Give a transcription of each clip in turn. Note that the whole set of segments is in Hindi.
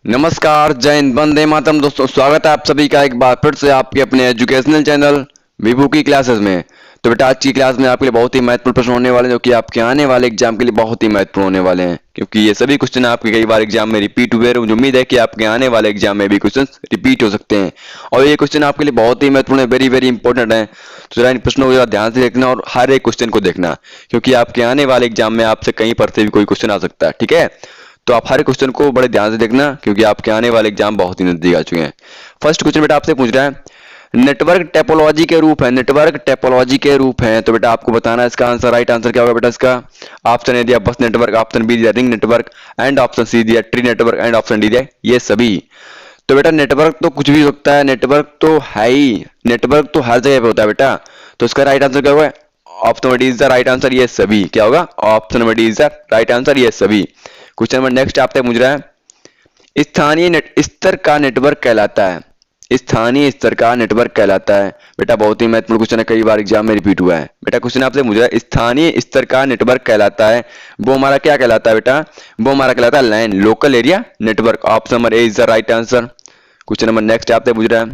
नमस्कार, जय हिंद, वंदे मातरम। दोस्तों, स्वागत है आप सभी का एक बार फिर से आपके अपने एजुकेशनल चैनल विभू की क्लासेस में। तो बेटा, आज की क्लास में आपके लिए बहुत ही महत्वपूर्ण प्रश्न होने वाले हैं, जो कि आपके आने वाले एग्जाम के लिए बहुत ही महत्वपूर्ण होने वाले हैं, क्योंकि ये सभी क्वेश्चन आपके कई बार एग्जाम में रिपीट हुए हैं। मुझे उम्मीद है कि आपके आने वाले एग्जाम में भी क्वेश्चन रिपीट हो सकते हैं और ये क्वेश्चन आपके लिए बहुत ही महत्वपूर्ण है, वेरी वेरी इंपॉर्टेंट है। तो जरा इन प्रश्नों को जरा ध्यान से देखना और हर एक क्वेश्चन को देखना, क्योंकि आपके आने वाले एग्जाम में आपसे कहीं पर से भी कोई क्वेश्चन आ सकता है। ठीक है, तो आप हर क्वेश्चन को बड़े ध्यान से देखना, क्योंकि आपके आने वाले एग्जाम बहुत ही नजदीक आ चुके हैं। फर्स्ट क्वेश्चन बेटा आपसे पूछ रहा है, नेटवर्क टोपोलॉजी के रूप है, नेटवर्क टोपोलॉजी के रूप है। तो बेटा आपको बताना है इसका आंसर। राइट आंसर क्या होगा बेटा इसका? ऑप्शन ए दिया बस नेटवर्क, ऑप्शन बी दिया ring network, and option C दिया tree network, and option D दिया ये सभी। तो बेटा नेटवर्क तो कुछ भी हो सकता है, नेटवर्क तो है ही, नेटवर्क तो हर जगह पे होता है बेटा। तो इसका राइट आंसर क्या होगा? Option number D is the right answer, ये सभी। क्या होगा? Option number D is the right answer, ये सभी। क्वेश्चन नंबर नेक्स्ट आपसे पूछ रहा है, स्थानीय स्तर का नेटवर्क कहलाता है, स्थानीय स्तर का नेटवर्क कहलाता है। बेटा बहुत ही महत्वपूर्ण क्वेश्चन है, कई बार एग्जाम में रिपीट हुआ है। बेटा क्वेश्चन आपसे पूछ रहा है, स्थानीय स्तर का नेटवर्क कहलाता है, वो हमारा क्या कहलाता है बेटा? वो हमारा कहलाता है LAN, local area network. Option number A is the right answer. Question number next आपसे पूछ रहा है,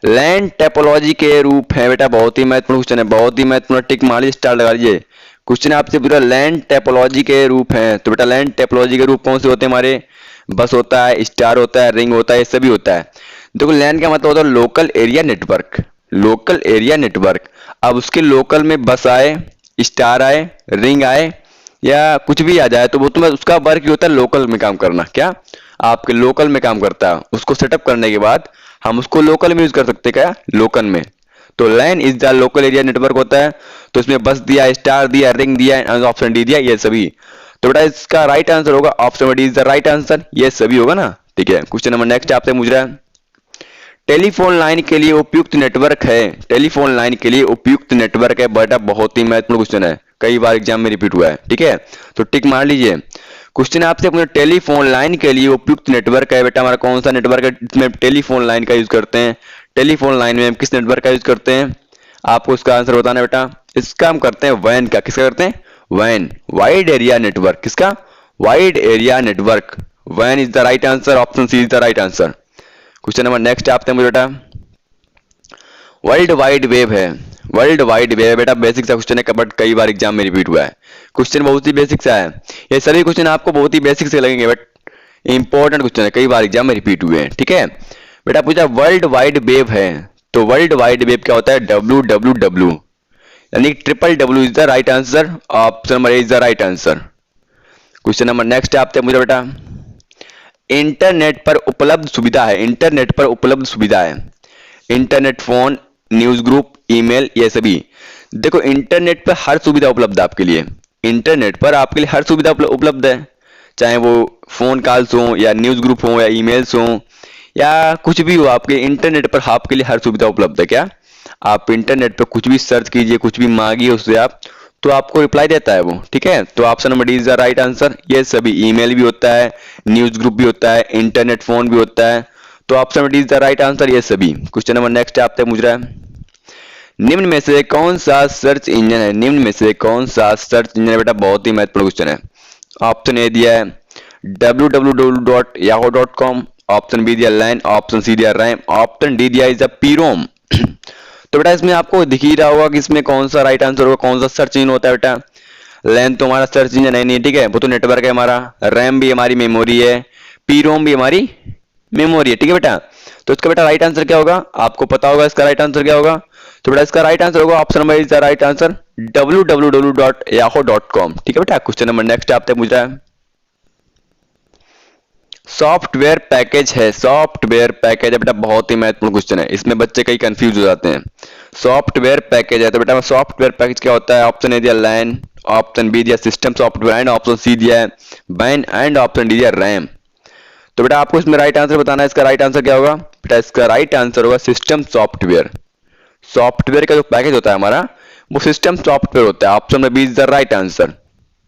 लैंड टोपोलॉजी के रूप है। बेटा बहुत ही महत्वपूर्ण क्वेश्चन है, बहुत ही महत्वपूर्ण, टिक मारी स्टार लगा लीजिए। क्वेश्चन आपसे पूरा लैंड टोपोलॉजी के रूप हैं। तो बेटा लैंड टोपोलॉजी के रूप कौन से होते हैं हमारे? बस होता है, स्टार होता है, रिंग होता है, ये सभी होता है। देखो लैंड का मतलब होता है local area network, local area network. अब उसके लोकल में बस आए, स्टार आए, रिंग आए, या कुछ भी आ जाए, तो वो तुम्हें उसका वर्क ही होता है लोकल में काम करना। क्या आपके लोकल में काम करता है? उसको सेटअप करने के बाद हम उसको लोकल में यूज कर सकते हैं। क्या? लोकल में। तो LAN is the local area network होता है। तो इसमें बस दिया, स्टार दिया, रिंग दिया, ऑप्शन डी दिया, ये सभी। तो बेटा इसका राइट आंसर होगा option D is the right answer, ये सभी होगा ना। ठीक है, क्वेश्चन नंबर नेक्स्ट आपसे पूछ रहा है, टेलीफोन लाइन के लिए उपयुक्त नेटवर्क है, टेलीफोन लाइन के लिए उपयुक्त नेटवर्क है। बेटा बहुत ही महत्वपूर्ण क्वेश्चन है, कई बार एग्जाम में रिपीट हुआ है। ठीक है, तो टिक मार लीजिए। क्वेश्चन आपसे पूछा, टेलीफोन लाइन के लिए उपयुक्त नेटवर्क है। बेटा हमारा कौन सा नेटवर्क है जिसमें टेलीफोन लाइन का यूज करते हैं? टेलीफोन लाइन में हम किस नेटवर्क का यूज करते हैं? आपको इसका आंसर बताना है बेटा। इसका हम करते हैं वैन का। किसका करते हैं? वैन, वाइड एरिया नेटवर्क। किसका? Wide area network. वैन is the right answer, option C is the right answer. Question number next आपसे मुझे बेटा, वर्ल्ड वाइड वेब है, वर्ल्ड वाइड वेब। बेटा बेसिक सा क्वेश्चन है, बट कई बार एग्जाम में रिपीट हुआ है। क्वेश्चन बहुत ही बेसिक सा है, ये सभी क्वेश्चन आपको बहुत ही बेसिक से लगेंगे, बट इंपॉर्टेंट क्वेश्चन है, कई बार एग्जाम में रिपीट हुए हैं। ठीक है, बेटा पूछा वर्ल्ड वाइड वेब है, तो वर्ल्ड वाइड वेब क्या होता है? WWW, यानी triple W is the right answer, option number A is the right answer. Question number next आपसे मुझे बेटा, इंटरनेट पर उपलब्ध सुविधा है, इंटरनेट पर उपलब्ध सुविधा है, internet phone, news group, email, ये सभी। देखो इंटरनेट पर हर सुविधा उपलब्ध है आपके लिए, इंटरनेट पर आपके लिए हर सुविधा उपलब्ध है, चाहे वो फोन कॉल्स हो या न्यूज ग्रुप हो या ईमेल्स हो या कुछ भी हो, आपके इंटरनेट पर आपके लिए हर सुविधा उपलब्ध है। क्या आप इंटरनेट पर कुछ भी सर्च कीजिए, कुछ भी मांगिए उससे आप, तो आपको रिप्लाई देता है वो। ठीक है, तो option number D is the right answer, ये सभी। ईमेल भी होता है, न्यूज ग्रुप भी होता है, इंटरनेट फोन भी होता है, तो option number D is the right answer, ये सभी। क्वेश्चन नंबर नेक्स्ट आपसे पूछ रहा है, निम्न में से कौन सा सर्च इंजन है, निम्न में से कौन सा सर्च इंजन है? बेटा बहुत ही महत्वपूर्ण क्वेश्चन है। ऑप्शन ए दिया है www.yahoo.com, ऑप्शन बी दिया लैन, ऑप्शन सी दिया रैम, ऑप्शन डी दिया इज द पीरोम। तो बेटा इसमें आपको दिख ही रहा होगा कि इसमें कौन सा राइट आंसर होगा, कौन सा सर्च इंजन होता है। बेटा लैन तो हमारा सर्च इंजन है नहीं, ठीक है, वो तो नेटवर्क है हमारा। रैम भी हमारी मेमोरी है, पीरोम भी हमारी मेमोरी है। ठीक है बेटा, तो इसका बेटा राइट आंसर क्या होगा? आपको पता होगा इसका राइट आंसर क्या होगा। तो बेटा इसका राइट आंसर होगा option number is the right answer, www.yahoo.com। ठीक है बेटा, क्वेश्चन नंबर नेक्स्ट आपसे पूछ रहा है, सॉफ्टवेयर पैकेज है, सॉफ्टवेयर पैकेज है। बेटा बहुत ही महत्वपूर्ण क्वेश्चन है, इसमें बच्चे कई कंफ्यूज हो जाते हैं। सॉफ्टवेयर पैकेज है, तो बेटा सॉफ्टवेयर पैकेज क्या होता है? ऑप्शन ए दिया लैन, ऑप्शन बी दिया system software, and option C दिया है बैन, एंड ऑप्शन डी दिया रैम। तो बेटा आपको इसमें राइट आंसर बताना है, इसका राइट आंसर क्या होगा? बेटा इसका राइट आंसर होगा सिस्टम सॉफ्टवेयर। सॉफ्टवेयर का जो पैकेज होता है हमारा, वो सिस्टम सॉफ्टवेयर होता है, ऑप्शन में B is the right answer.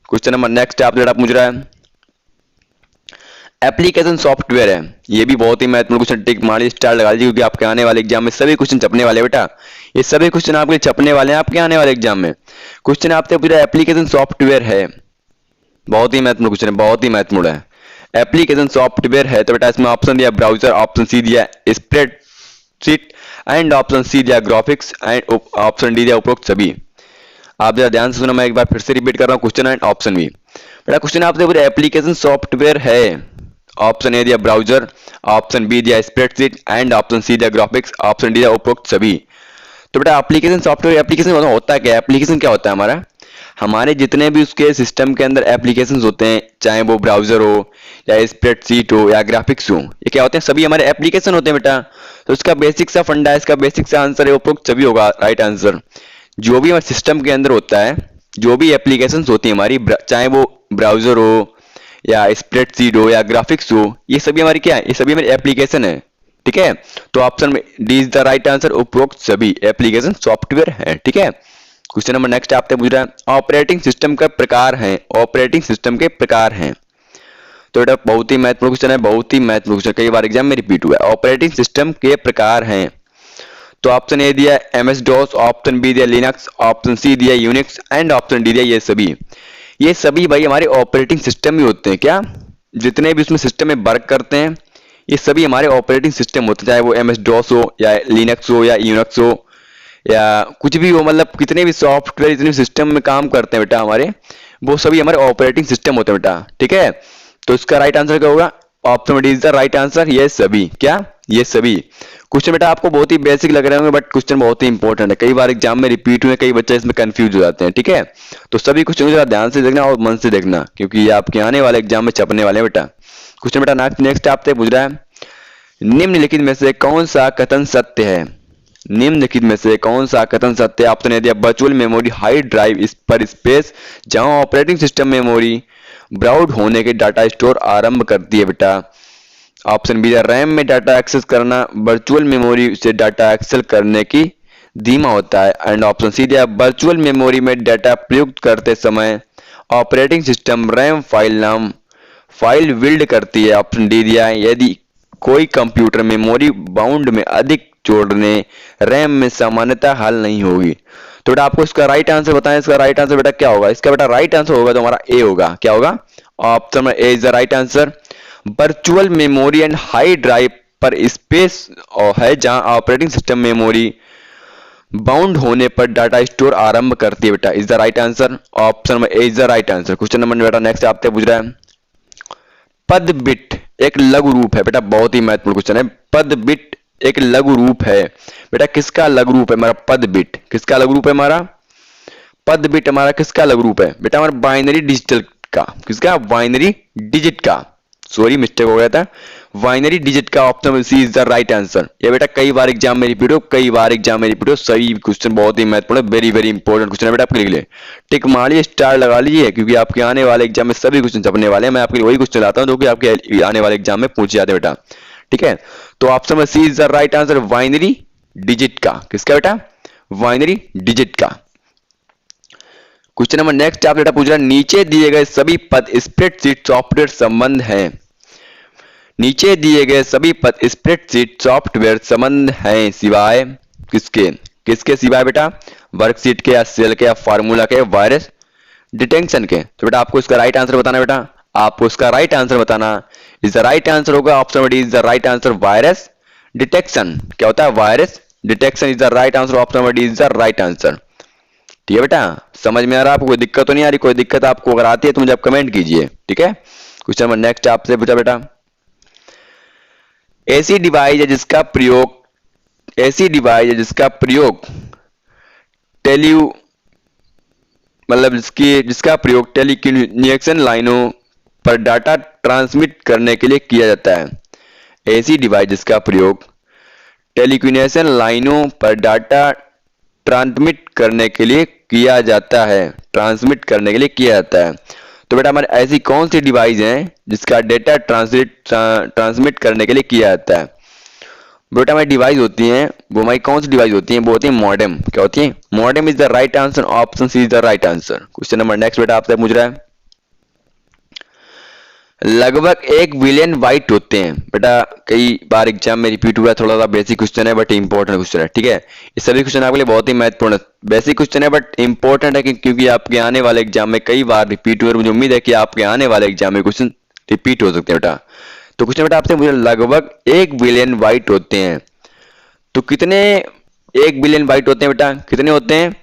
Question number next आप बेटा पूछ रहा है, एप्लीकेशन सॉफ्टवेयर है, ये भी बहुत ही महत्वपूर्ण क्वेश्चन, टिक मारी स्टार लगा लीजिए, क्योंकि आपके आने वाले एग्जाम में सभी क्वेश्चन छपने वाले बेटा, ये सभी क्वेश्चन आपके छपने वाले हैं आपके आने वाले एग्जाम में। क्वेश्चन आपसे पूछा एप्लीकेशन सॉफ्टवेयर है, बहुत ही महत्वपूर्ण क्वेश्चन है, बहुत ही महत्वपूर्ण है। एप्लीकेशन सॉफ्टवेयर है तो बेटा इसमें ऑप्शन दिया ब्राउजर, ऑप्शन सी दिया स्प्रेडशीट एंड ऑप्शन सी दिया ग्राफिक्स एंड ऑप्शन डी दिया उपरोक्त सभी। आप जरा ध्यान से सुनो, मैं एक बार फिर से रिपीट कर रहा हूँ क्वेश्चन एंड ऑप्शन भी। बेटा क्वेश्चन आपसे पूरे एप्लीकेशन सॉफ्टवेयर है, ऑप्शन ए दिया ब्राउजर, ऑप्शन बी दिया स्प्रेडशीट एंड ऑप्शन सी दिया ग्राफिक्स, ऑप्शन डी दिया उपरोक्त सभी। तो बेटा एप्लीकेशन सॉफ्टवेयर, एप्लीकेशन होता है क्या? एप्लीकेशन क्या होता है हमारा? हमारे जितने भी उसके सिस्टम के अंदर एप्लीकेशंस होते हैं, चाहे वो ब्राउजर हो या स्प्रेडशीट हो या ग्राफिक्स हो, ये क्या होते हैं? सभी हमारे एप्लीकेशन होते हैं बेटा। तो इसका बेसिक सा फंडा है, इसका बेसिक सा आंसर है उपरोक्त सभी होगा राइट आंसर। जो भी हमारे सिस्टम के अंदर होता है, जो भी एप्लीकेशंस होती है हमारी, चाहे वो ब्राउजर हो या स्प्रेडशीट हो या ग्राफिक्स हो, ये सभी हमारी क्या है? ये सभी हमारी एप्लीकेशन है, ठीक है। तो ऑप्शन में D is the right answer, उपरोक्त सभी एप्लीकेशन सॉफ्टवेयर है, ठीक है। क्वेश्चन नंबर नेक्स्ट आपसे पूछ रहा है ऑपरेटिंग सिस्टम का प्रकार है, ऑपरेटिंग सिस्टम के प्रकार हैं। तो बेटा बहुत ही महत्वपूर्ण क्वेश्चन है, बहुत ही महत्वपूर्ण क्वेश्चन, कई बार एग्जाम में रिपीट हुआ है। ऑपरेटिंग सिस्टम के प्रकार हैं, तो ऑप्शन ए दिया एमएस डॉस, ऑप्शन बी दिया लिनक्स, ऑप्शन सी दिया यूनिक्स एंड ऑप्शन डी दिया ये सभी। ये सभी भाई हमारे ऑपरेटिंग सिस्टम ही होते हैं क्या? जितने भी उसमें सिस्टम में वर्क करते हैं ये सभी हमारे ऑपरेटिंग सिस्टम होते हैं, चाहे वो एमएस डॉस हो या लिनक्स हो या यूनिक्स हो या कुछ भी हो, मतलब कितने भी सॉफ्टवेयर जितने सिस्टम में काम करते हैं बेटा हमारे, वो सभी हमारे ऑपरेटिंग सिस्टम होते हैं बेटा, ठीक है। तो इसका राइट आंसर क्या होगा? Option D is the right answer, ये सभी। क्या? ये सभी। क्वेश्चन बेटा आपको बहुत ही बेसिक लग रहे होंगे बट क्वेश्चन बहुत ही इंपॉर्टेंट है, कई बार एग्जाम में रिपीट हुए, कई बच्चे इसमें कंफ्यूज हो जाते हैं, ठीक है। तो सभी क्वेश्चन जरा ध्यान से देखना और मन से देखना, क्योंकि ये आपके आने वाले एग्जाम में छपने वाले हैं बेटा। क्वेश्चन बेटा नेक्स्ट आपसे पूछ रहा है निम्नलिखित में से कौन सा कथन सत्य है? निम्नलिखित में से कौन सा कथन सत्य है? आपने दिया वर्चुअल मेमोरी हाई ड्राइव इस पर स्पेस जहां ऑपरेटिंग सिस्टम मेमोरी ब्राउड होने के डाटा स्टोर आरंभ करती है बेटा। ऑप्शन बी रैम में डाटा एक्सेस करना वर्चुअल मेमोरी से डाटा एक्सेस करने की धीमा होता है एंड ऑप्शन सी दिया वर्चुअल मेमोरी में डाटा प्रयुक्त करते समय operating system RAM file build करती है। ऑप्शन डी दिया यदि कोई कंप्यूटर मेमोरी बाउंड में अधिक जोड़ने रैम में सामान्यता हल नहीं होगी। तो बेटा आपको इसका राइट आंसर बताएं, इसका राइट आंसर बेटा क्या होगा? इसका बेटा राइट आंसर होगा तो हमारा ए होगा। क्या होगा? ऑप्शन में A is the right answer. Virtual memory and हाई ड्राइव पर स्पेस है जहां ऑपरेटिंग सिस्टम मेमोरी बाउंड होने पर डाटा स्टोर आरंभ करती है बेटा, is the right answer. Option में A is the right answer. Question number बेटा नेक्स्ट आपसे पूछ रहा है पद बिट एक लघु रूप है बेटा, बहुत ही महत्वपूर्ण क्वेश्चन है। पद बिट एक लघु रूप है बेटा, किसका लघु रूप है हमारा? पद बिट किसका लघु रूप है हमारा? पद बिट हमारा किसका लघु रूप है बेटा? हमारा बाइनरी डिजिटल का। किसका? बाइनरी डिजिट का, सॉरी मिस्टेक हो गया था, बाइनरी डिजिट का। Option C is the right answer. ये बेटा कई बार एग्जाम में रिपीट हो, कई बार एग्जाम में रिपीट हो, सही क्वेश्चन बहुत ही महत्वपूर्ण है, वेरी वेरी इंपॉर्टेंट क्वेश्चन है बेटा आपके लिए। टिक मारिए, स्टार लगा लीजिए, क्योंकि आपके आने वाले एग्जाम में सभी क्वेश्चन छपने वाले हैं। मैं आपके लिए वही क्वेश्चन लाता हूं जो कि आपके आने वाले एग्जाम में पूछे जाते हैं बेटा, ठीक है। तो ऑप्शन में C is the right answer, binary digit का। किसका बेटा? बाइनरी डिजिट का। क्वेश्चन नंबर नेक्स्ट आप बेटा पूछ रहा है नीचे दिए गए सभी पद स्प्रेडशीट सॉफ्टवेयर संबंध हैं। नीचे दिए गए सभी पद स्प्रेडशीट सॉफ्टवेयर संबंध हैं सिवाय किसके? किसके सिवाय बेटा? वर्कशीट के या सेल के या फार्मूला के, वायरस डिटेक्शन के। तो बेटा आपको इसका राइट आंसर बताना बेटा, आपको इसका राइट आंसर बताना। इज द राइट आंसर होगा option D is the right answer, virus detection. क्या होता है? Virus detection is the right answer, option D is the right answer. ठीक है बेटा, समझ में आ रहा है आपको? कोई दिक्कत तो नहीं आ रही? कोई दिक्कत आपको अगर आती है तो मुझे आप कमेंट कीजिए, ठीक है। क्वेश्चन नंबर नेक्स्ट आपसे पूछा बेटा ऐसी डिवाइस है जिसका प्रयोग जिसका प्रयोग टेलीकम्युनिकेशन लाइनों पर डाटा ट्रांसमिट करने के लिए किया जाता है। ऐसी डिवाइस जिसका प्रयोग टेलीकम्युनिकेशन लाइनों पर डाटा ट्रांसमिट करने के लिए किया जाता है, तो बेटा हमारे ऐसी कौन सी डिवाइस है जिसका डेटा ट्रांसमिट करने के लिए किया जाता है? बेटा हमारी डिवाइस होती हैं, वो हमारी कौन सी डिवाइस होती हैं? वो होती है मॉडेम। क्या होती है? Modem is the right answer, option C is the right answer. Question number next बेटा आपसे पूछ रहा है लगभग 1 बिलियन बाइट होते हैं बेटा, कई बार एग्जाम में रिपीट हुआ है, थोड़ा सा बेसिक क्वेश्चन है बट इंपॉर्टेंट क्वेश्चन है, ठीक है। ये सभी क्वेश्चन आपके लिए बहुत ही महत्वपूर्ण है, बेसिक क्वेश्चन है बट इंपॉर्टेंट है क्योंकि आपके आने वाले एग्जाम में कई बार रिपीट हुए। मुझे उम्मीद है कि आपके आने वाले एग्जाम में क्वेश्चन रिपीट हो सकते हैं बेटा। तो क्वेश्चन बेटा आपसे मुझे लगभग 1 बिलियन बाइट होते हैं। तो कितने 1 बिलियन बाइट होते हैं बेटा, कितने होते हैं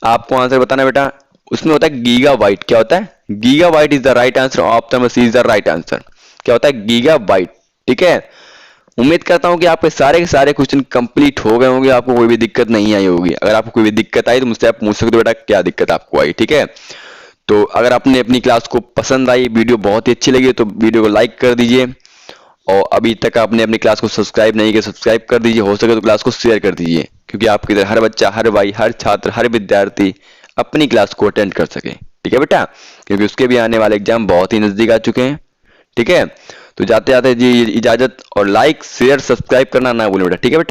आपको आंसर बताना बेटा। उसमें होता है गीगाबाइट। क्या होता है? Gigabyte is the right answer. Option C is the right answer. क्या होता है? गीगाबाइट। ठीक है, उम्मीद करता हूं कि आपके सारे के सारे क्वेश्चन कंप्लीट हो गए होंगे, आपको कोई भी दिक्कत नहीं आई होगी। अगर आपको कोई भी दिक्कत आई तो मुझसे आप पूछ सकते हो बेटा क्या दिक्कत आपको आई। ठीक है, तो अगर आपने अपनी क्लास को पसंद आई, वीडियो बहुत ही अच्छी लगी तो वीडियो को लाइक कर दीजिए, और अभी तक आपने अपनी क्लास को सब्सक्राइब नहीं किया सब्सक्राइब कर दीजिए, हो सके तो क्लास को शेयर कर दीजिए, क्योंकि आपकी तरह हर बच्चा, हर भाई, हर छात्र, हर विद्यार्थी अपनी क्लास को अटेंड कर सके। ठीक है बेटा, क्योंकि उसके भी आने वाले एग्जाम बहुत ही नजदीक आ चुके हैं। ठीक है, तो जाते जाते जी इजाजत, और लाइक शेयर सब्सक्राइब करना ना भूलें बेटा। ठीक है बेटा।